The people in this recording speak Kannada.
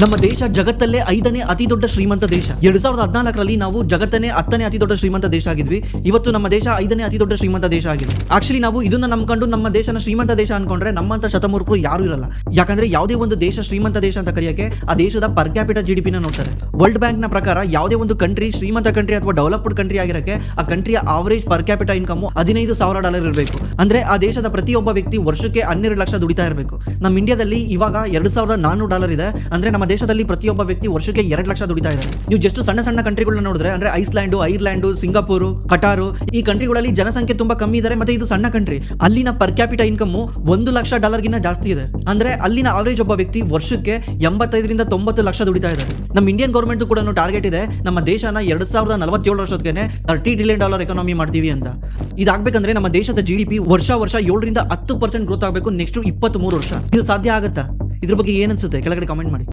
ನಮ್ಮ ದೇಶ ಜಗತ್ತಲ್ಲೇ 5ನೇ ಅತಿ ದೊಡ್ಡ ಶ್ರೀಮಂತ ದೇಶ. 2014ರಲ್ಲಿ ನಾವು ಜಗತ್ತನೇ 10ನೇ ಅತಿ ದೊಡ್ಡ ಶ್ರೀಮಂತ ದೇಶ ಆಗಿದ್ವಿ. ಇವತ್ತು ನಮ್ಮ ದೇಶ 5ನೇ ಅತಿ ದೊಡ್ಡ ಶ್ರೀಮಂತ ದೇಶ ಆಗಿದೆ. ಆಕ್ಚುಲಿ ನಾವು ಇದನ್ನ ನಂಬ್ಕೊಂಡು ನಮ್ಮ ದೇಶನ ಶ್ರೀಮಂತ ದೇಶ ಅನ್ಕೊಂಡ್ರೆ ನಮ್ಮಂತ ಶತಮೂರ್ಖರು ಯಾರು ಇರಲ್ಲ. ಯಾಕಂದ್ರೆ ಯಾವುದೇ ಒಂದು ದೇಶ ಶ್ರೀಮಂತ ದೇಶ ಅಂತ ಕರೆಯಕ್ಕೆ ಆ ದೇಶದ ಪರ್ ಕ್ಯಾಪಿಟಲ್ GDP ನ ನೋಡ್ತಾರೆ. ವರ್ಲ್ಡ್ ಬ್ಯಾಂಕ್ ನ ಪ್ರಕಾರ ಯಾವುದೇ ಒಂದು ಕಂಟ್ರಿ ಶ್ರೀಮಂತ ಕಂಟ್ರಿ ಅಥವಾ ಡೆವಲಪ್ಡ್ ಕಂಟ್ರಿ ಆಗಿರಕ್ಕೆ ಆ ಕಂಟ್ರಿಯ ಆವರೇಜ್ ಪರ್ ಕ್ಯಾಪಿಟಲ್ ಇನ್ಕಮ್ $15,000 ಇರಬೇಕು. ಅಂದ್ರೆ ಆ ದೇಶದ ಪ್ರತಿಯೊಬ್ಬ ವ್ಯಕ್ತಿ ವರ್ಷಕ್ಕೆ 12 ಲಕ್ಷ ದುಡಿತಾ ಇರಬೇಕು. ನಮ್ಮ ಇಂಡಿಯಾದಲ್ಲಿ ಇವಾಗ $2,400 ಇದೆ. ಅಂದ್ರೆ ನಮ್ಮ ದೇಶದಲ್ಲಿ ಪ್ರತಿಯೊಬ್ಬ ವ್ಯಕ್ತಿ ವರ್ಷಕ್ಕೆ 2 ಲಕ್ಷ ದುಡಿತಾ ಇದ್ದಾರೆ. ನೀವು ಜಸ್ಟ್ ಸಣ್ಣ ಸಣ್ಣ ಕಂಟ್ರಿಗಳನ್ನ ನೋಡಿದ್ರೆ ಅಂದ್ರೆ ಐಸ್ಲ್ಯಾಂಡ್, ಐರ್ಲ್ಯಾಂಡ್, ಸಿಂಗಾಪುರ್, ಕಟಾರು ಈ ಕಂಟ್ರಿಗಳಲ್ಲಿ ಜನಸಂಖ್ಯೆ ತುಂಬಾ ಕಮ್ಮಿ ಇದ್ದಾರೆ. ಮತ್ತೆ ಇದು ಸಣ್ಣ ಕಂಟ್ರಿ. ಅಲ್ಲಿನ ಪರ್ ಕ್ಯಾಪಿಟಲ್ ಇನ್ಕಮ್ $1 ಲಕ್ಷ ಗಿನ್ನ ಜಾಸ್ತಿ ಇದೆ. ಅಂದ್ರೆ ಅಲ್ಲಿನ ಅವರೇಜ್ ಒಬ್ಬ ವ್ಯಕ್ತಿ ವರ್ಷಕ್ಕೆ 85ರಿಂದ 90 ಲಕ್ಷ ದುಡಿತಾ ಇದ್ದಾರೆ. ನಮ್ಮ ಇಂಡಿಯನ್ ಗೌರ್ಮೆಂಟ್ ಕೂಡ ಟಾರ್ಗೆಟ್ ಇದೆ ನಮ್ಮ ದೇಶನ 2047 ವರ್ಷಕ್ಕೆ $30 ಟ್ರಿಲಿಯನ್ ಎಕಾನಮಿ ಮಾಡ್ತೀವಿ ಅಂತ. ಇದಾಗಬೇಕಂದ್ರೆ ನಮ್ಮ ದೇಶದ GDP ವರ್ಷ 7ರಿಂದ 10% ಗ್ರೋತ್ ಆಗಬೇಕು ನೆಕ್ಸ್ಟ್ 23 ವರ್ಷ. ಇದು ಸಾಧ್ಯ ಆಗುತ್ತಾ? ಇದ್ರ ಬಗ್ಗೆ ಏನನ್ಸುತ್ತೆ ಕೆಳಗಡೆ ಕಾಮೆಂಟ್ ಮಾಡಿ.